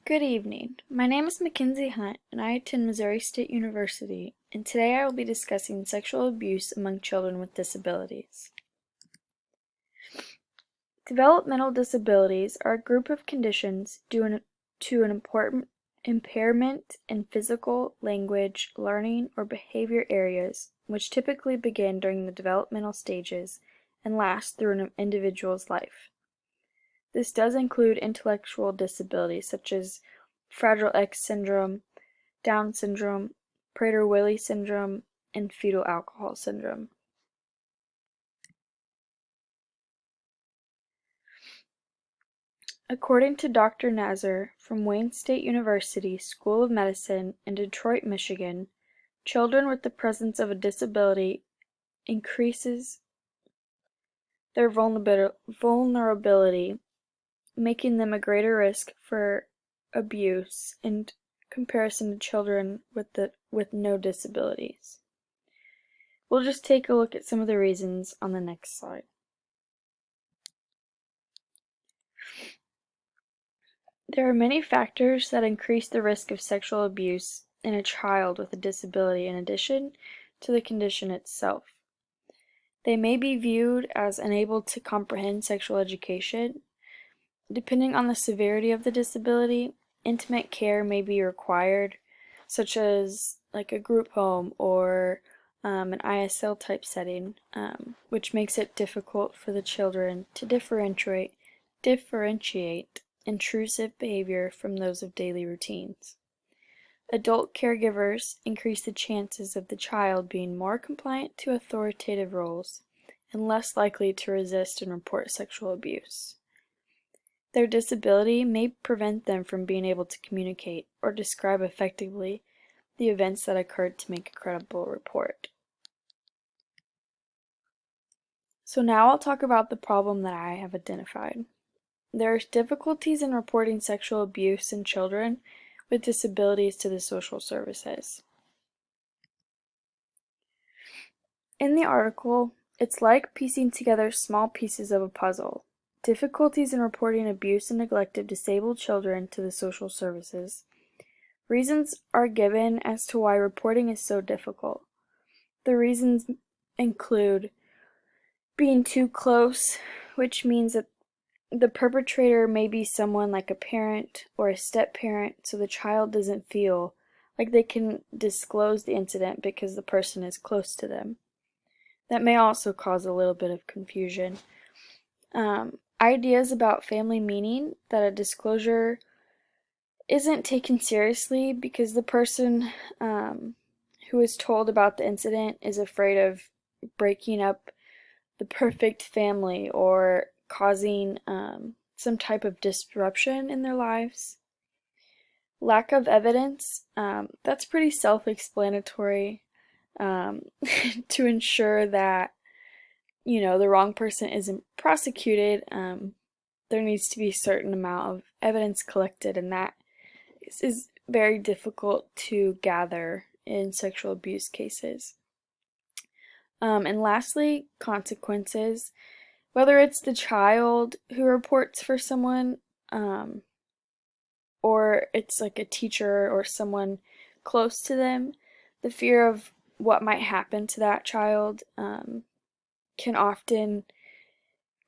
Good evening. My name is Mackenzie Hunt, and I attend Missouri State University, and today I will be discussing sexual abuse among children with disabilities. Developmental disabilities are a group of conditions due to an important impairment in physical, language, learning, or behavior areas, which typically begin during the developmental stages and last through an individual's life. This does include intellectual disabilities such as Fragile X syndrome, Down syndrome, Prader-Willi syndrome, and fetal alcohol syndrome. According to Dr. Nazar from Wayne State University School of Medicine in Detroit, Michigan, children with the presence of a disability increases their vulnerability, making them a greater risk for abuse in comparison to children with no disabilities. We'll just take a look at some of the reasons on the next slide. There are many factors that increase the risk of sexual abuse in a child with a disability in addition to the condition itself. They may be viewed as unable to comprehend sexual education. Depending on the severity of the disability, intimate care may be required, such as like a group home or an ISL type setting, which makes it difficult for the children to differentiate intrusive behavior from those of daily routines. Adult caregivers increase the chances of the child being more compliant to authoritative roles and less likely to resist and report sexual abuse. Their disability may prevent them from being able to communicate or describe effectively the events that occurred to make a credible report. So now I'll talk about the problem that I have identified. There are difficulties in reporting sexual abuse in children with disabilities to the social services. In the article, it's like piecing together small pieces of a puzzle. Difficulties in reporting abuse and neglect of disabled children to the social services. Reasons are given as to why reporting is so difficult. The reasons include being too close, which means that the perpetrator may be someone like a parent or a step-parent, so the child doesn't feel like they can disclose the incident because the person is close to them. That may also cause a little bit of confusion. Ideas about family meaning that a disclosure isn't taken seriously because the person who is told about the incident is afraid of breaking up the perfect family or causing some type of disruption in their lives. Lack of evidence, that's pretty self-explanatory to ensure that the wrong person isn't prosecuted. There needs to be a certain amount of evidence collected, and that is very difficult to gather in sexual abuse cases. And lastly, consequences. Whether it's the child who reports for someone, or it's like a teacher or someone close to them, the fear of what might happen to that child can often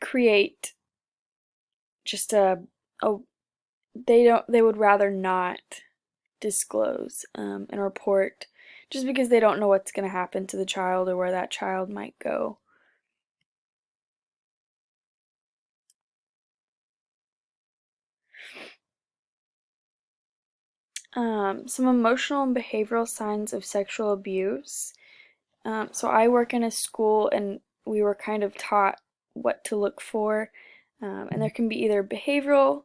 create just they would rather not disclose and report just because they don't know what's going to happen to the child or where that child might go. Some emotional and behavioral signs of sexual abuse. So I work in a school and we were kind of taught what to look for, and there can be either behavioral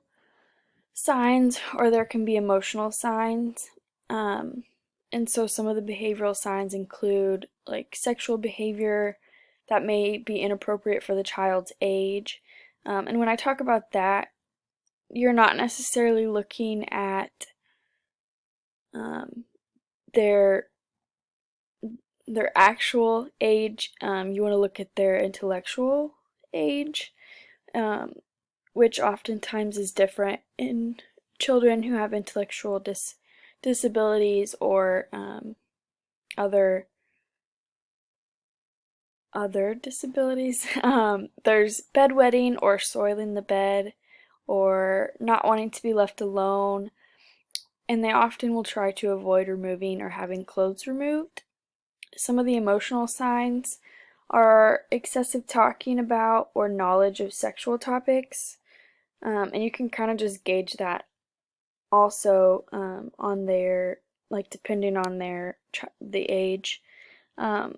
signs or there can be emotional signs. And so some of the behavioral signs include like sexual behavior that may be inappropriate for the child's age. And when I talk about that, you're not necessarily looking at their actual age. You want to look at their intellectual age, which oftentimes is different in children who have intellectual disabilities or other disabilities. There's bedwetting or soiling the bed or not wanting to be left alone, and they often will try to avoid removing or having clothes removed. Some of the emotional signs are excessive talking about or knowledge of sexual topics, and you can kind of just gauge that also on their, like, depending on the age. Um,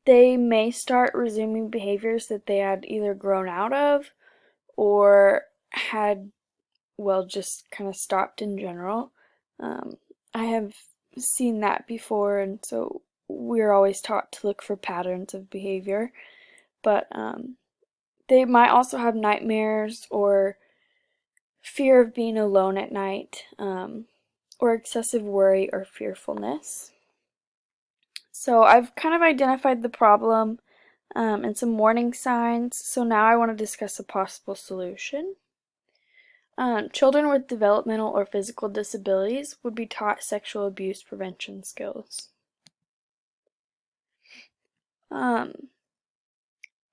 they may start resuming behaviors that they had either grown out of or had, well, just kind of stopped in general. Um, I have seen that before, and so we're always taught to look for patterns of behavior. But they might also have nightmares or fear of being alone at night, or excessive worry or fearfulness. So I've kind of identified the problem and some warning signs. So now I want to discuss a possible solution. Children with developmental or physical disabilities would be taught sexual abuse prevention skills. Um,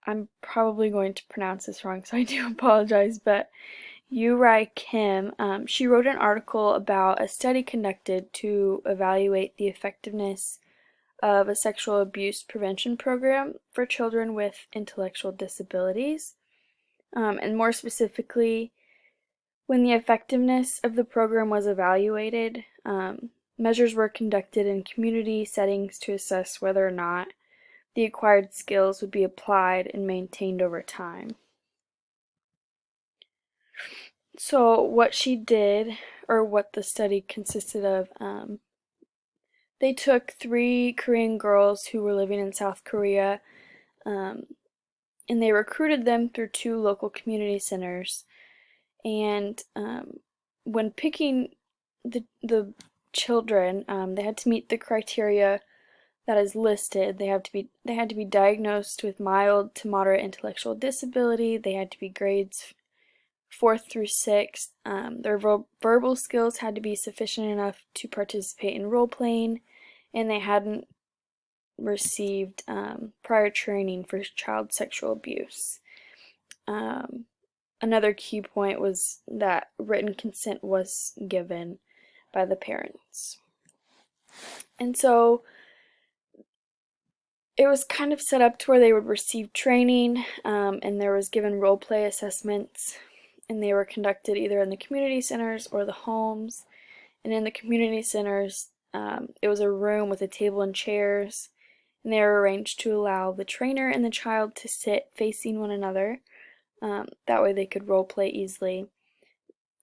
I'm probably going to pronounce this wrong, so I do apologize, but Uri Kim, she wrote an article about a study conducted to evaluate the effectiveness of a sexual abuse prevention program for children with intellectual disabilities. And more specifically, when the effectiveness of the program was evaluated, measures were conducted in community settings to assess whether or not the acquired skills would be applied and maintained over time. So what she did, or what the study consisted of, they took 3 Korean girls who were living in South Korea, um, and they recruited them through 2 local community centers. And when picking the children, they had to meet the criteria that is listed. They had to be diagnosed with mild to moderate intellectual disability. They had to be grades 4th through 6th. Their verbal skills had to be sufficient enough to participate in role playing, and they hadn't received prior training for child sexual abuse. Another key point was that written consent was given by the parents. And so it was kind of set up to where they would receive training, and there was given role play assessments, and they were conducted either in the community centers or the homes. And in the community centers, it was a room with a table and chairs, and they were arranged to allow the trainer and the child to sit facing one another. That way they could role play easily.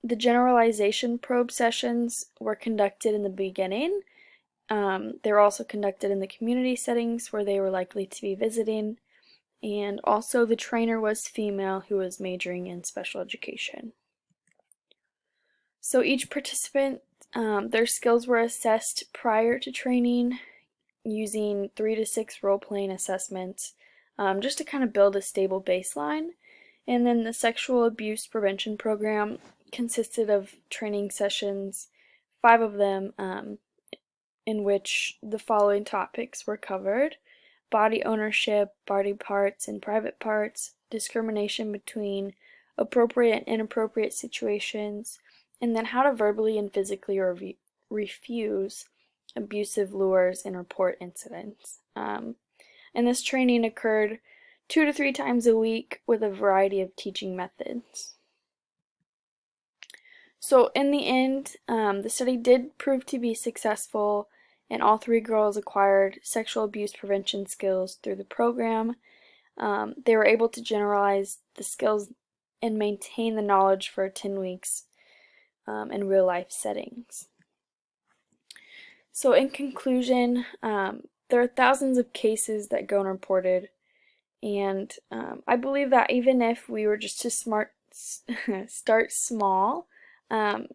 The generalization probe sessions were conducted in the beginning. They were also conducted in the community settings where they were likely to be visiting, and also the trainer was female who was majoring in special education. So each participant, their skills were assessed prior to training using 3 to 6 role-playing assessments, just to kind of build a stable baseline. And then the sexual abuse prevention program consisted of training sessions, 5 of them, in which the following topics were covered: body ownership, body parts and private parts, discrimination between appropriate and inappropriate situations, and then how to verbally and physically refuse abusive lures and report incidents. And this training occurred 2 to 3 times a week with a variety of teaching methods. So in the end, the study did prove to be successful, and all 3 girls acquired sexual abuse prevention skills through the program. They were able to generalize the skills and maintain the knowledge for 10 weeks in real-life settings. So in conclusion, there are thousands of cases that go unreported, and I believe that even if we were just to start small, kind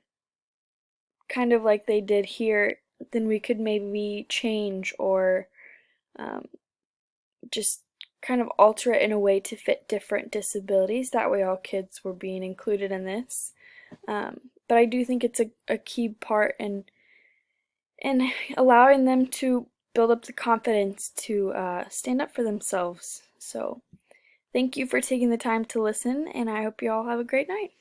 of like they did here, then we could maybe change or just kind of alter it in a way to fit different disabilities. That way all kids were being included in this. But I do think it's a key part in allowing them to build up the confidence to stand up for themselves. So thank you for taking the time to listen, and I hope you all have a great night.